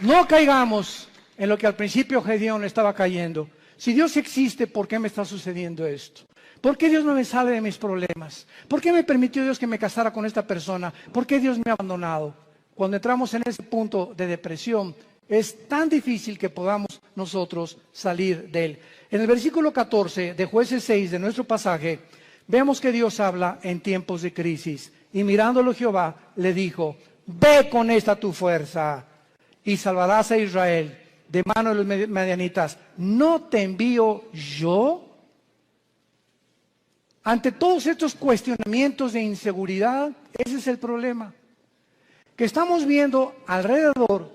No caigamos en lo que al principio Gedeón estaba cayendo. Si Dios existe, ¿por qué me está sucediendo esto? ¿Por qué Dios no me sale de mis problemas? ¿Por qué me permitió Dios que me casara con esta persona? ¿Por qué Dios me ha abandonado? Cuando entramos en ese punto de depresión, es tan difícil que podamos nosotros salir de él. En el versículo 14 de Jueces 6 de nuestro pasaje, vemos que Dios habla en tiempos de crisis. Y mirándolo Jehová, le dijo, ve con esta tu fuerza y salvarás a Israel de mano de los madianitas. ¿No te envío yo? Ante todos estos cuestionamientos de inseguridad, ese es el problema. Que estamos viendo alrededor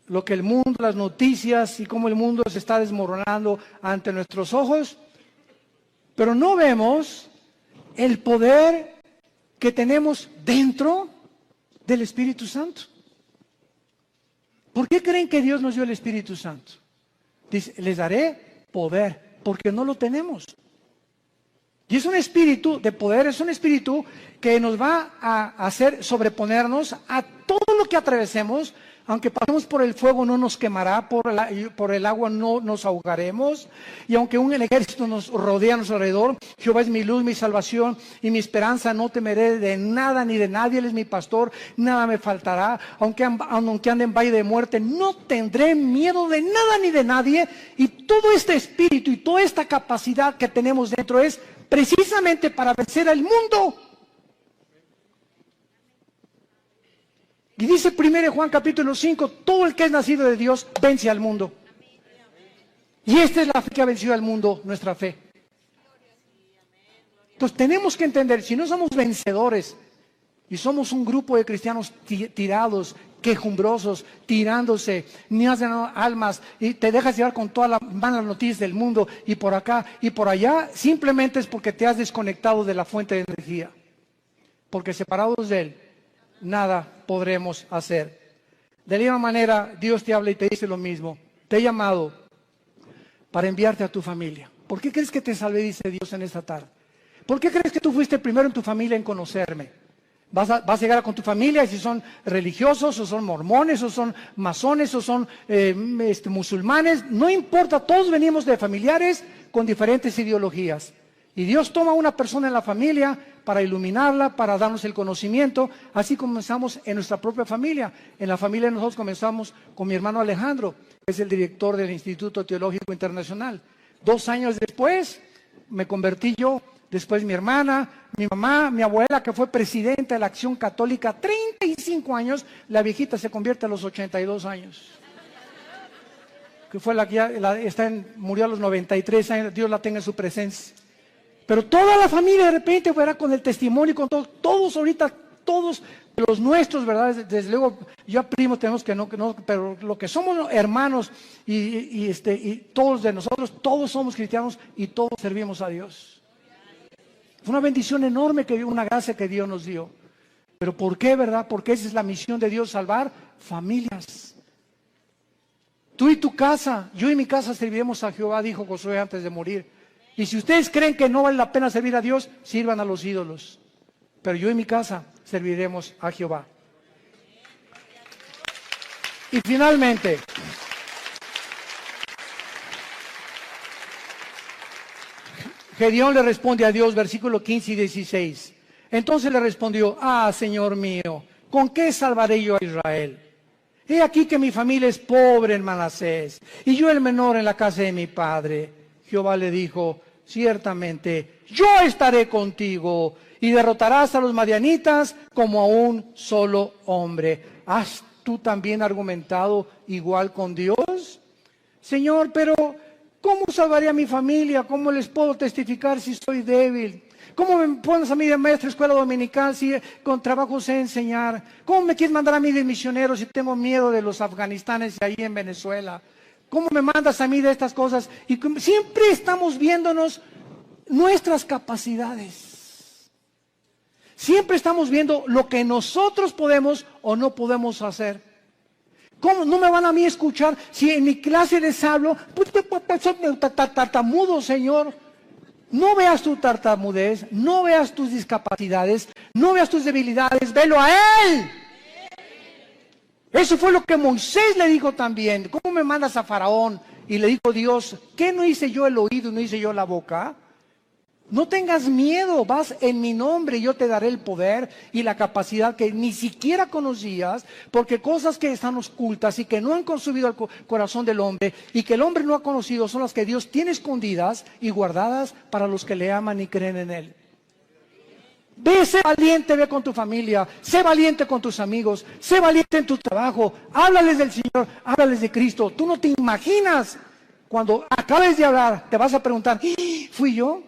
lo que el mundo, las noticias y cómo el mundo se está desmoronando ante nuestros ojos, pero no vemos el poder que tenemos dentro del Espíritu Santo. ¿Por qué creen que Dios nos dio el Espíritu Santo? Dice, les daré poder, porque no lo tenemos. Y es un espíritu de poder, es un espíritu que nos va a hacer sobreponernos a todo lo que atravesemos. Aunque pasemos por el fuego no nos quemará, por el agua no nos ahogaremos, y aunque un ejército nos rodea a nuestro alrededor, Jehová es mi luz, mi salvación y mi esperanza, no temeré de nada ni de nadie, Él es mi pastor, nada me faltará, aunque ande en valle de muerte, no tendré miedo de nada ni de nadie. Y todo este espíritu y toda esta capacidad que tenemos dentro es precisamente para vencer al mundo. Y dice 1 Juan capítulo 5, todo el que es nacido de Dios vence al mundo. Y esta es la fe que ha vencido al mundo, nuestra fe. Entonces tenemos que entender, si no somos vencedores y somos un grupo de cristianos tirados, quejumbrosos, tirándose, ni hacen almas, y te dejas llevar con todas las malas noticias del mundo, y por acá y por allá, simplemente es porque te has desconectado de la fuente de energía. Porque separados de Él, nada podremos hacer. De la misma manera, Dios te habla y te dice lo mismo. Te he llamado para enviarte a tu familia. ¿Por qué crees que te salvé, dice Dios en esta tarde? ¿Por qué crees que tú fuiste primero en tu familia en conocerme? Vas a llegar con tu familia, y si son religiosos, o son mormones, o son masones, o son musulmanes, no importa, todos venimos de familiares con diferentes ideologías. Y Dios toma a una persona en la familia para iluminarla, para darnos el conocimiento. Así comenzamos en nuestra propia familia. En la familia nosotros comenzamos con mi hermano Alejandro, que es el director del Instituto Teológico Internacional. 2 años después me convertí yo, después mi hermana, mi mamá, mi abuela, que fue presidenta de la Acción Católica 35 años, la viejita se convierte a los 82 años. Que fue la que murió a los 93 años, Dios la tenga en su presencia. Pero toda la familia de repente, ¿verdad? Con el testimonio y con todos ahorita, todos los nuestros, ¿verdad? Desde luego, ya primos tenemos que no, pero lo que somos hermanos y todos de nosotros, todos somos cristianos y todos servimos a Dios. Fue una bendición enorme, una gracia que Dios nos dio. ¿Pero por qué, verdad? Porque esa es la misión de Dios, salvar familias. Tú y tu casa, yo y mi casa serviremos a Jehová, dijo Josué antes de morir. Y si ustedes creen que no vale la pena servir a Dios, sirvan a los ídolos. Pero yo y mi casa serviremos a Jehová. Y finalmente, Gedeón le responde a Dios, versículo 15 y 16. Entonces le respondió, Señor mío, ¿con qué salvaré yo a Israel? He aquí que mi familia es pobre en Manasés, y yo el menor en la casa de mi padre. Jehová le dijo, ciertamente, yo estaré contigo, y derrotarás a los madianitas como a un solo hombre. ¿Has tú también argumentado igual con Dios? Señor, pero ¿cómo salvaré a mi familia? ¿Cómo les puedo testificar si soy débil? ¿Cómo me pones a mí de maestra escuela dominical si con trabajo sé enseñar? ¿Cómo me quieres mandar a mí de misionero si tengo miedo de los afganistanes ahí en Venezuela? ¿Cómo me mandas a mí de estas cosas? Y siempre estamos viéndonos nuestras capacidades. Siempre estamos viendo lo que nosotros podemos o no podemos hacer. ¿Cómo no me van a mí escuchar si en mi clase les hablo? Pues soy tartamudo, Señor. No veas tu tartamudez, no veas tus discapacidades, no veas tus debilidades, velo a Él. Eso fue lo que Moisés le dijo también. ¿Cómo me mandas a Faraón? Y le dijo Dios, ¿qué no hice yo el oído, no hice yo la boca? No tengas miedo, vas en mi nombre y yo te daré el poder y la capacidad que ni siquiera conocías, porque cosas que están ocultas y que no han consumido el corazón del hombre y que el hombre no ha conocido son las que Dios tiene escondidas y guardadas para los que le aman y creen en Él. Ve, sé valiente, ve con tu familia, sé valiente con tus amigos, sé valiente en tu trabajo, háblales del Señor, háblales de Cristo. Tú no te imaginas, cuando acabes de hablar, te vas a preguntar, ¿fui yo?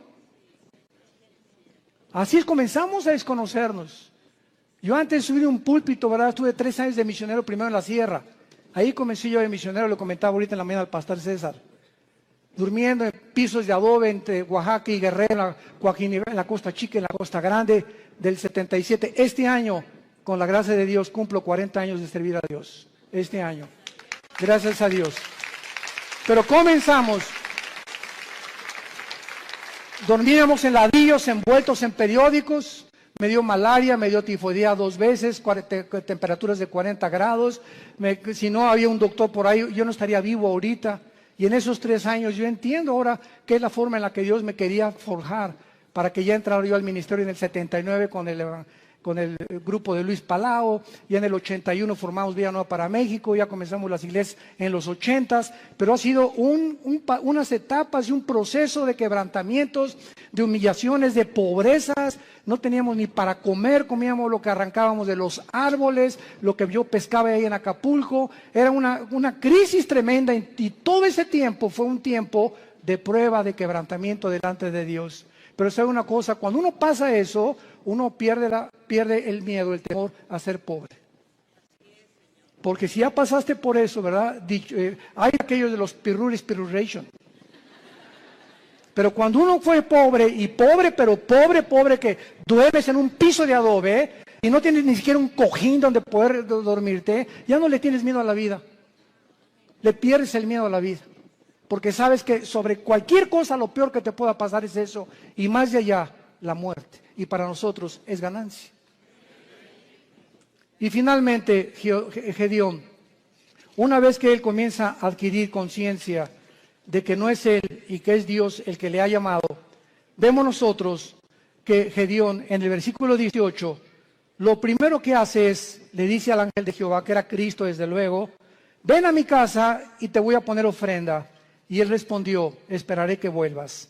Así es, comenzamos a desconocernos. Yo antes de subir un púlpito, ¿verdad? Estuve 3 años de misionero primero en la sierra. Ahí comencé yo de misionero, lo comentaba ahorita en la mañana al pastor César. Durmiendo en pisos de adobe entre Oaxaca y Guerrero, en la Costa Chica, en la Costa Grande, del 77. Este año, con la gracia de Dios, cumplo 40 años de servir a Dios. Este año. Gracias a Dios. Pero comenzamos. Dormíamos en ladrillos, envueltos en periódicos. Me dio malaria, me dio tifoidea 2 veces, temperaturas de 40 grados. Si no había un doctor por ahí, yo no estaría vivo ahorita. Y en esos 3 años yo entiendo ahora qué es la forma en la que Dios me quería forjar para que ya entrara yo al ministerio en el 79 con el grupo de Luis Palao, y en el 81 formamos Vía Nueva para México, ya comenzamos las iglesias en los 80s, pero ha sido unas etapas y un proceso de quebrantamientos, de humillaciones, de pobrezas. No teníamos ni para comer, comíamos lo que arrancábamos de los árboles, lo que yo pescaba ahí en Acapulco. Era una crisis tremenda, y todo ese tiempo fue un tiempo de prueba, de quebrantamiento delante de Dios. Pero sabe una cosa, cuando uno pasa eso, uno pierde el miedo, el temor a ser pobre. Porque si ya pasaste por eso, ¿verdad? Hay aquellos de los pirruration. Pero cuando uno fue pobre, y pobre, pero pobre, que duermes en un piso de adobe y no tienes ni siquiera un cojín donde poder dormirte, ya no le tienes miedo a la vida. Le pierdes el miedo a la vida. Porque sabes que sobre cualquier cosa lo peor que te pueda pasar es eso. Y más de allá, la muerte. Y para nosotros es ganancia. Y finalmente, Gedeón, una vez que él comienza a adquirir conciencia de que no es él y que es Dios el que le ha llamado, vemos nosotros que Gedeón, en el versículo 18, lo primero que hace es, le dice al ángel de Jehová, que era Cristo desde luego, ven a mi casa y te voy a poner ofrenda. Y él respondió, esperaré que vuelvas.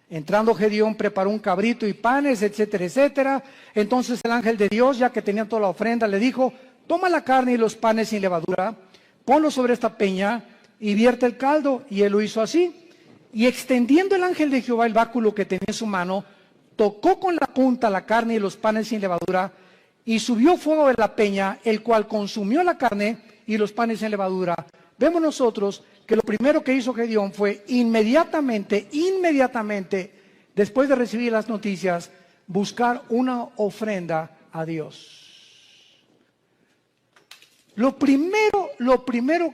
Entrando Gedeón preparó un cabrito y panes, etcétera, etcétera. Entonces el ángel de Dios, ya que tenía toda la ofrenda, le dijo, toma la carne y los panes sin levadura, ponlo sobre esta peña y vierte el caldo. Y él lo hizo así. Y extendiendo el ángel de Jehová el báculo que tenía en su mano, tocó con la punta la carne y los panes sin levadura, y subió fuego de la peña, el cual consumió la carne y los panes sin levadura. Vemos nosotros que lo primero que hizo Gedeón fue inmediatamente, después de recibir las noticias, buscar una ofrenda a Dios. Lo primero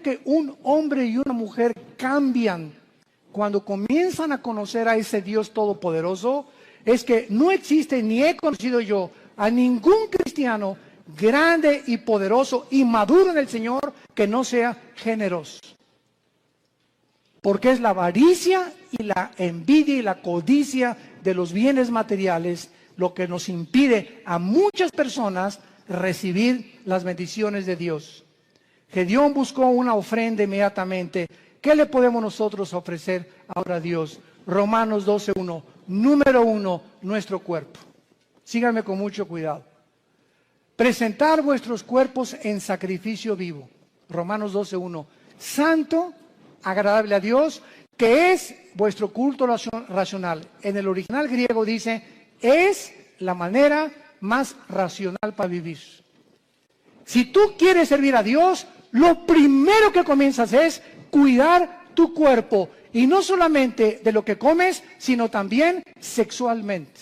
que un hombre y una mujer cambian cuando comienzan a conocer a ese Dios todopoderoso es que no existe, ni he conocido yo, a ningún cristiano grande y poderoso y maduro en el Señor que no sea generoso. Porque es la avaricia y la envidia y la codicia de los bienes materiales lo que nos impide a muchas personas recibir las bendiciones de Dios. Gedeón buscó una ofrenda inmediatamente. ¿Qué le podemos nosotros ofrecer ahora a Dios? Romanos 12:1. Número 1, nuestro cuerpo. Síganme con mucho cuidado. Presentar vuestros cuerpos en sacrificio vivo. Romanos 12:1. Santo, agradable a Dios, que es vuestro culto racional. En el original griego dice, es la manera más racional para vivir. Si tú quieres servir a Dios, lo primero que comienzas es cuidar tu cuerpo. Y no solamente de lo que comes, sino también sexualmente.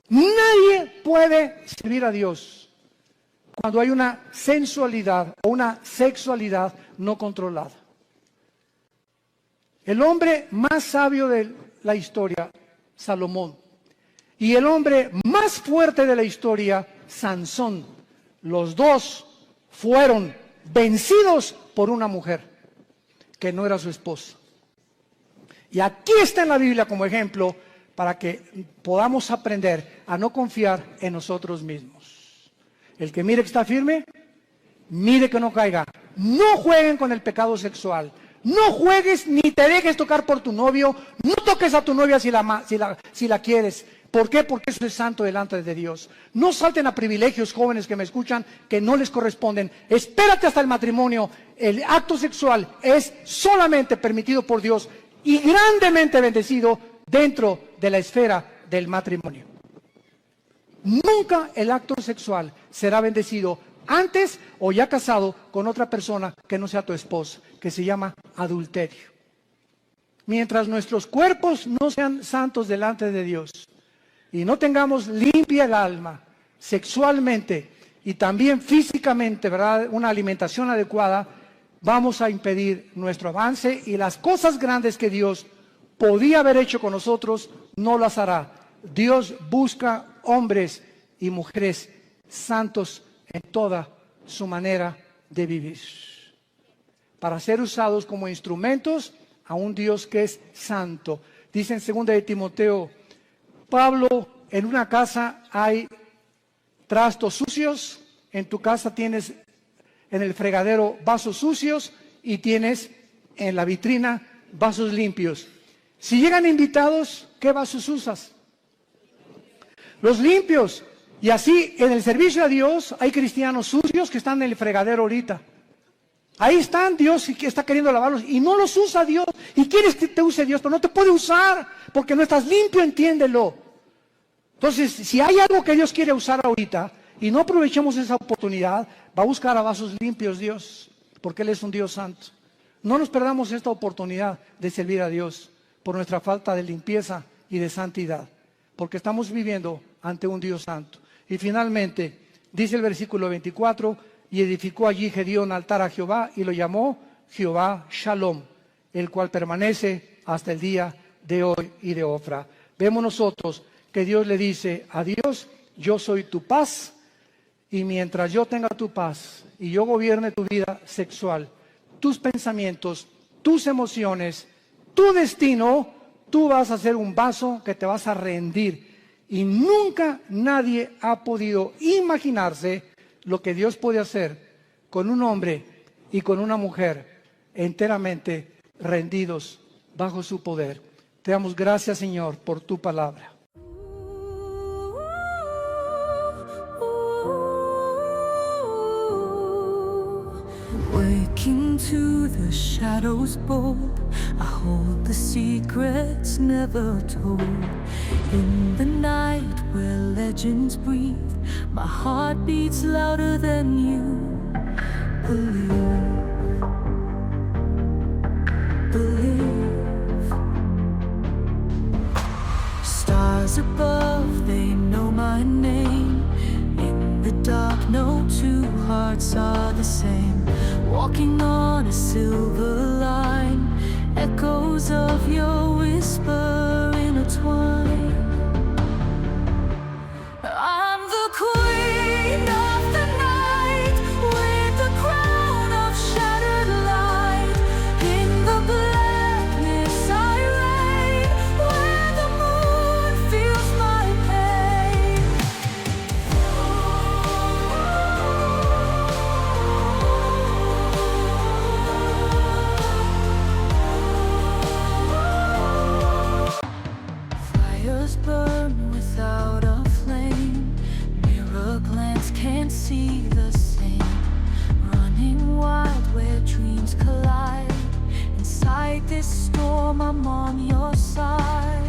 Nadie puede servir a Dios cuando hay una sensualidad o una sexualidad no controlada. El hombre más sabio de la historia, Salomón, y el hombre más fuerte de la historia, Sansón, los dos fueron vencidos por una mujer que no era su esposa. Y aquí está en la Biblia como ejemplo para que podamos aprender a no confiar en nosotros mismos. El que mire que está firme, mire que no caiga. No jueguen con el pecado sexual. No juegues ni te dejes tocar por tu novio. No toques a tu novia si la quieres. ¿Por qué? Porque eso es santo delante de Dios. No salten a privilegios, jóvenes que me escuchan, que no les corresponden. Espérate hasta el matrimonio. El acto sexual es solamente permitido por Dios y grandemente bendecido dentro de la esfera del matrimonio. Nunca el acto sexual será bendecido antes o ya casado con otra persona que no sea tu esposa, que se llama adulterio. Mientras nuestros cuerpos no sean santos delante de Dios y no tengamos limpia el alma sexualmente y también físicamente, ¿verdad?, una alimentación adecuada, vamos a impedir nuestro avance y las cosas grandes que Dios podía haber hecho con nosotros, no las hará. Dios busca hombres y mujeres santos en toda su manera de vivir, para ser usados como instrumentos a un Dios que es santo. Dice en 2 de Timoteo, Pablo, en una casa hay trastos sucios, en tu casa tienes en el fregadero vasos sucios y tienes en la vitrina vasos limpios. Si llegan invitados, ¿qué vasos usas? Los limpios. Y así en el servicio a Dios hay cristianos sucios que están en el fregadero ahorita. Ahí están, Dios está queriendo lavarlos y no los usa Dios. Y quieres que te use Dios, pero no te puede usar porque no estás limpio, entiéndelo. Entonces, si hay algo que Dios quiere usar ahorita y no aprovechamos esa oportunidad, va a buscar a vasos limpios Dios, porque Él es un Dios santo. No nos perdamos esta oportunidad de servir a Dios por nuestra falta de limpieza y de santidad, porque estamos viviendo ante un Dios santo. Y finalmente, dice el versículo 24, y edificó allí Gedeón altar a Jehová y lo llamó Jehová Shalom, el cual permanece hasta el día de hoy y de Ofra. Vemos nosotros que Dios le dice a Dios, yo soy tu paz, Y mientras yo tenga tu paz y yo gobierne tu vida sexual, tus pensamientos, tus emociones, tu destino, tú vas a ser un vaso que te vas a rendir. Y nunca nadie ha podido imaginarse lo que Dios puede hacer con un hombre y con una mujer enteramente rendidos bajo su poder. Te damos gracias, Señor, por tu palabra. Waking to the shadows bold, I hold the secrets never told. In the night where legends breathe, my heart beats louder than you believe. Stars above, they know my name. In the dark, no two hearts are the same. Walking on a silver line, echoes of your whisper intertwine. I'm the queen of the night, with the crown of shattered light. In the blackness I reign, where the moon feels my pain. Fires burn without a flame, mirror glance can't see the same. Running wild where dreams collide, inside this storm I'm on your side.